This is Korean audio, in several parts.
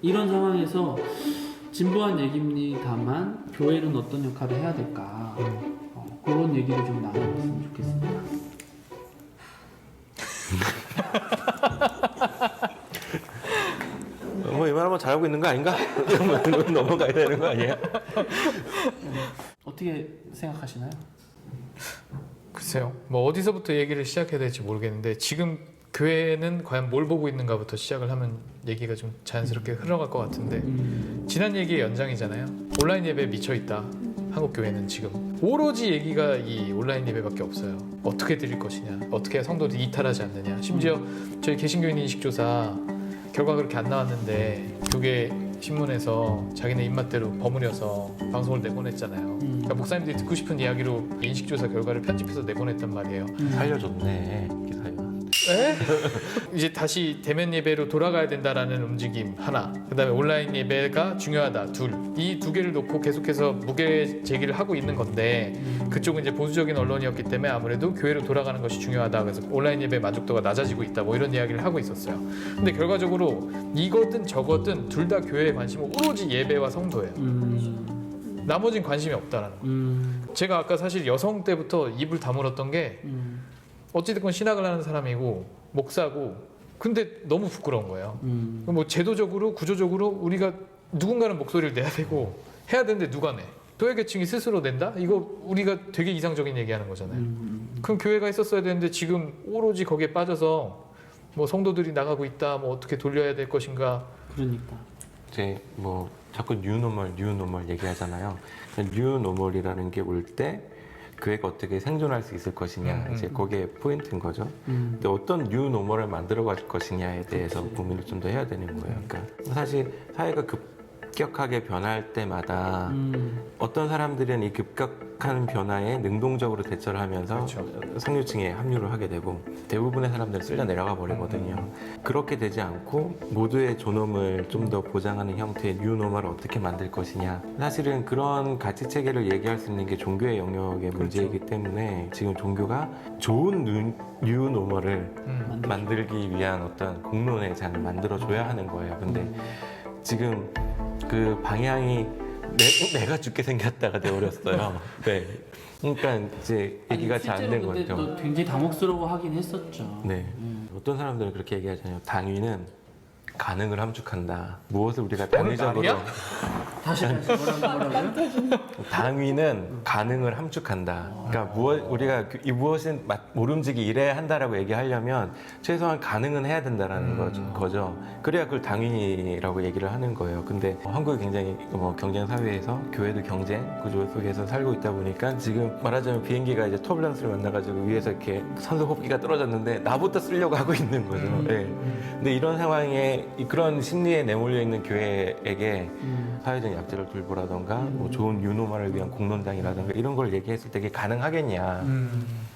이런 상황에서 진부한 얘기입니다만 교회는 어떤 역할을 해야 될까 그런 얘기를 좀 나눠봤으면 좋겠습니다. 뭐 이만하면 잘하고 있는 거 아닌가? 이러면 넘어가야 되는 거 아니에요? 어떻게 생각하시나요? 글쎄요. 뭐 어디서부터 얘기를 시작해야 될지 모르겠는데 지금 교회는 과연 뭘 보고 있는가부터 시작을 하면 얘기가 좀 자연스럽게 흘러갈 것 같은데 지난 얘기의 연장이잖아요. 온라인 예배에 미쳐있다. 한국 교회는 지금 오로지 얘기가 이 온라인 예배밖에 없어요. 어떻게 드릴 것이냐, 어떻게 해야 성도들이 이탈하지 않느냐. 심지어 저희 개신교인 인식조사 결과가 그렇게 안 나왔는데 교계 신문에서 자기네 입맛대로 버무려서 방송을 내보냈잖아요. 그러니까 목사님들이 듣고 싶은 이야기로 인식조사 결과를 편집해서 내보냈단 말이에요. 살려줬네 기사가. 에? 이제 다시 대면 예배로 돌아가야 된다라는 움직임 하나, 그다음에 온라인 예배가 중요하다 둘, 이 두 개를 놓고 계속해서 무게 제기를 하고 있는 건데 그쪽은 이제 보수적인 언론이었기 때문에 아무래도 교회로 돌아가는 것이 중요하다. 그래서 온라인 예배 만족도가 낮아지고 있다. 뭐 이런 이야기를 하고 있었어요. 근데 결과적으로 이거든 저거든 둘 다 교회의 관심은 오로지 예배와 성도예요. 나머진 관심이 없다라는 거예요. 제가 아까 사실 여성 때부터 입을 다물었던 게 어찌됐건 신학을 하는 사람이고 목사고 근데 너무 부끄러운 거예요. 뭐 제도적으로 구조적으로 우리가 누군가는 목소리를 내야 되고 해야 되는데 누가 내? 도외계층이 스스로 낸다? 이거 우리가 되게 이상적인 얘기하는 거잖아요. 그럼 교회가 있었어야 되는데 지금 오로지 거기에 빠져서 뭐 성도들이 나가고 있다, 뭐 어떻게 돌려야 될 것인가. 그러니까 이제 뭐 자꾸 뉴노멀 얘기하잖아요. 뉴노멀이라는 게 올 때 교회가 어떻게 생존할 수 있을 것이냐 이제 거기에 포인트인 거죠. 근데 어떤 뉴노멀을 만들어 갈 것이냐에 대해서 고민을 좀 더 해야 되는 거예요. 그러니까 사실 사회가 급격하게 변할 때마다 어떤 사람들은 이 급격한 변화에 능동적으로 대처를 하면서 그렇죠. 상류층에 합류를 하게 되고 대부분의 사람들은 쓸려 내려가 버리거든요. 그렇게 되지 않고 모두의 존엄을 좀 더 보장하는 형태의 뉴노멀을 어떻게 만들 것이냐. 사실은 그런 가치 체계를 얘기할 수 있는 게 종교의 영역의 문제이기 때문에 지금 종교가 좋은 뉴노멀을 만들기 위한 어떤 공론의 장을 만들어줘야 하는 거예요. 근데 지금 그 방향이 내가 죽게 생겼다가 되어버렸어요. 네. 그러니까 이제 얘기가 잘 안 된 근데 거죠. 또 굉장히 당혹스러워하긴 했었죠. 네. 어떤 사람들은 그렇게 얘기하잖아요. 당위는 가능을 함축한다. 무엇을 우리가 당위적으로 다시 뭐라고요? 당위는 가능을 함축한다. 그러니까 우리가 이 무엇은 모름지기 이래야 한다라고 얘기하려면 최소한 가능은 해야 된다라는 거죠. 그래야 그걸 당위라고 얘기를 하는 거예요. 근데 한국이 굉장히 경쟁 사회에서 교회도 경쟁 구조 속에서 살고 있다 보니까 지금 말하자면 비행기가 이제 터뷸런스를 만나가지고 위에서 이렇게 산소 호흡기가 떨어졌는데 나부터 쓰려고 하고 있는 거죠. 네. 근데 이런 상황에 그런 심리에 내몰려 있는 교회에게 사회적 약자를 돌보라던가 뭐 좋은 유노말을 위한 공론장이라던가 이런 걸 얘기했을 때 이게 가능하겠냐.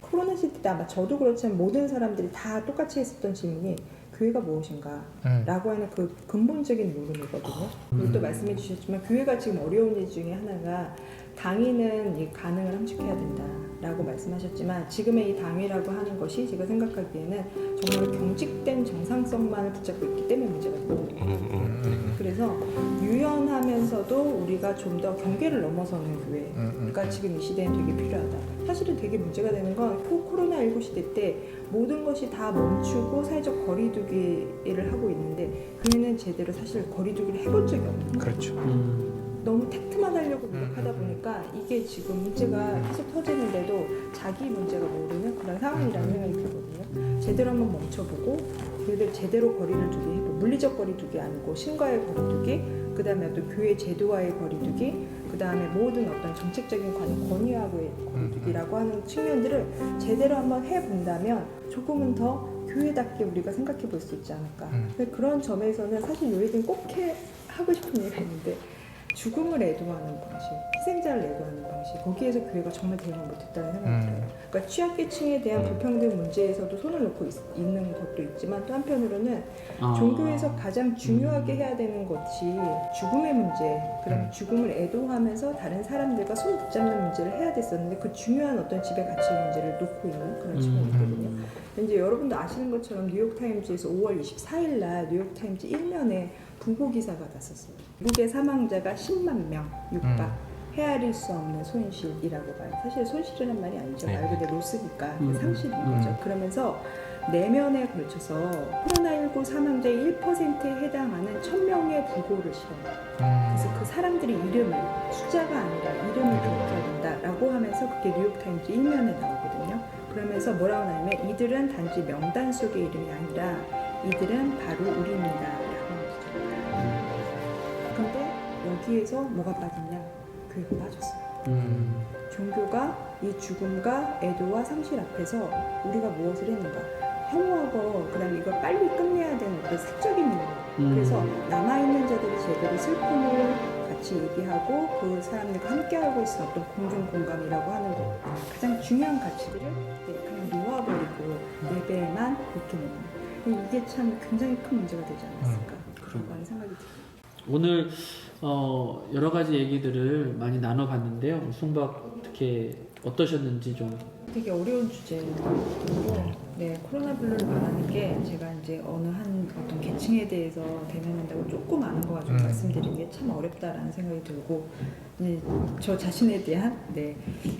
코로나 시대 때 아마 저도 그렇지만 모든 사람들이 다 똑같이 했었던 질문이 교회가 무엇인가 라고 하는 그 근본적인 물음이거든요. 그리고 또 말씀해 주셨지만 교회가 지금 어려운 일 중에 하나가 당위는 이 가능을 함축해야 된다 라고 말씀하셨지만 지금의 이 당위라고 하는 것이 제가 생각하기에는 정말 경직된 정상성만을 붙잡고 있기 때문에 문제가 되는 거예요. 그래서 유연하면서도 우리가 좀 더 경계를 넘어서는 교회가 지금 이 시대엔 되게 필요하다. 사실은 되게 문제가 되는 건 코로나19 시대 때 모든 것이 다 멈추고 사회적 거리두기를 하고 있는데 교회는 제대로 사실 거리두기를 해본 적이 없는 거예요. 그렇죠. 너무 택트만 하려고 노력하다 보니까 이게 지금 문제가 계속 터지는데도 자기 문제가 모르는 그런 상황이라는 생각이 들거든요. 제대로 한번 멈춰보고 교회들 제대로 거리를 두게 해보고 물리적 거리두기 아니고 신과의 거리두기, 그 다음에 또 교회 제도와의 거리두기, 그 다음에 모든 어떤 정책적인 권위와의 거리두기라고 하는 측면들을 제대로 한번 해본다면 조금은 더 교회답게 우리가 생각해 볼 수 있지 않을까. 그런 점에서는 사실 요즘 꼭 하고 싶은 얘기가 있는데 죽음을 애도하는 방식, 희생자를 애도하는 방식, 거기에서 교회가 정말 대응을 못했다는 생각이 들어요. 그러니까 취약계층에 대한 불평등 문제에서도 손을 놓고 있는 것도 있지만 또 한편으로는 종교에서 가장 중요하게 해야 되는 것이 죽음의 문제, 그럼 죽음을 애도하면서 다른 사람들과 손 붙잡는 문제를 해야 됐었는데 그 중요한 어떤 지배 가치의 문제를 놓고 있는 그런 측면이 있거든요. 이제 여러분도 아시는 것처럼 뉴욕타임즈에서 5월 24일 날 뉴욕타임즈 1면에 부고 기사가 났었어요. 미국의 사망자가 10만 명 육박. 헤아릴 수 없는 손실이라고 봐요. 사실 손실이란 말이 아니죠. 말 그대로 로스니까 상실인 거죠. 그러면서 내면에 걸쳐서 코로나19 사망자의 1%에 해당하는 1000명의 부고를 실어요. 그래서 그 사람들의 이름을, 숫자가 아니라 이름을 기록해야 된다라고 하면서 그게 뉴욕타임즈 1면에 나오거든요. 그러면서 뭐라고 하냐면 이들은 단지 명단 속의 이름이 아니라 이들은 바로 우리입니다 라고 하는 거죠. 근데 여기에서 뭐가 빠졌냐? 교회가 빠졌어요. 종교가 이 죽음과 애도와 상실 앞에서 우리가 무엇을 했는가? 혐오하고 그다음에 이걸 빨리 끝내야 되는 어떤 사적인 문제. 그래서 남아있는 자들이 제대로 슬픔을 같이 얘기하고 그 사람들과 함께하고 있는 어떤 공중 공감이라고 하는 거 가장 중요한 가치들을 그냥 놓아버리고 예배에만 그렇게 내는 이게 참 굉장히 큰 문제가 되지 않았을까 그런 많은 생각이 들어요. 오늘 여러 가지 얘기들을 많이 나눠봤는데요. 송박 어떻게 어떠셨는지 좀. 되게 어려운 주제고, 네 코로나 블루를 말하는 게 제가 이제 어느 한 어떤 계층에 대해서 대면한다고 조금 아는 거 가지고 말씀드리는 게 참 어렵다라는 생각이 들고, 저 자신에 대한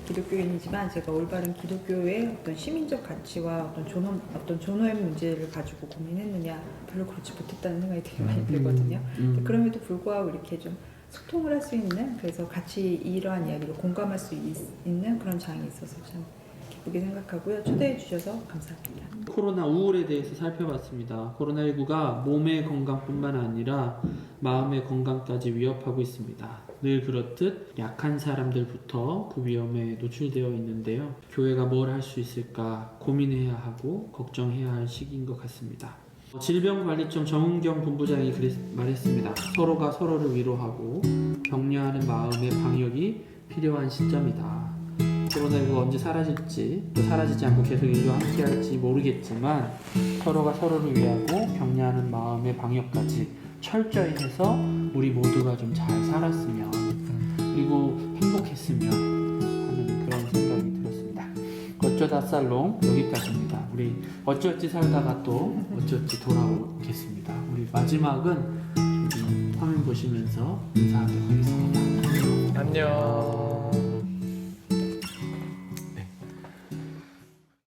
기독교인이지만 제가 올바른 기독교의 어떤 시민적 가치와 어떤 존엄의 문제를 가지고 고민했느냐 별로 그렇지 못했다는 생각이 되게 많이 들거든요. 그럼에도 불구하고 이렇게 좀 소통을 할 수 있는 그래서 같이 이러한 이야기를 공감할 수 있는 그런 장이 있어서 참 기쁘게 생각하고요. 초대해 주셔서 감사합니다. 코로나 우울에 대해서 살펴봤습니다. 코로나19가 몸의 건강뿐만 아니라 마음의 건강까지 위협하고 있습니다. 늘 그렇듯 약한 사람들부터 그 위험에 노출되어 있는데요. 교회가 뭘 할 수 있을까 고민해야 하고 걱정해야 할 시기인 것 같습니다. 질병관리청 정은경 본부장이 말했습니다. 서로가 서로를 위로하고 격려하는 마음의 방역이 필요한 시점이다. 코로나19가 언제 사라질지 또 사라지지 않고 계속 인류와 함께할지 모르겠지만 서로가 서로를 위하고 격려하는 마음의 방역까지 철저히 해서 우리 모두가 좀 잘 살았으면 그리고 행복했으면 하는 그런 생각이 들었습니다. 어쩌다 살롱 여기까지입니다. 우리 어찌어찌 살다가 또 어찌어찌 돌아오겠습니다. 우리 마지막은 화면 보시면서 인사하도록 하겠습니다. 안녕.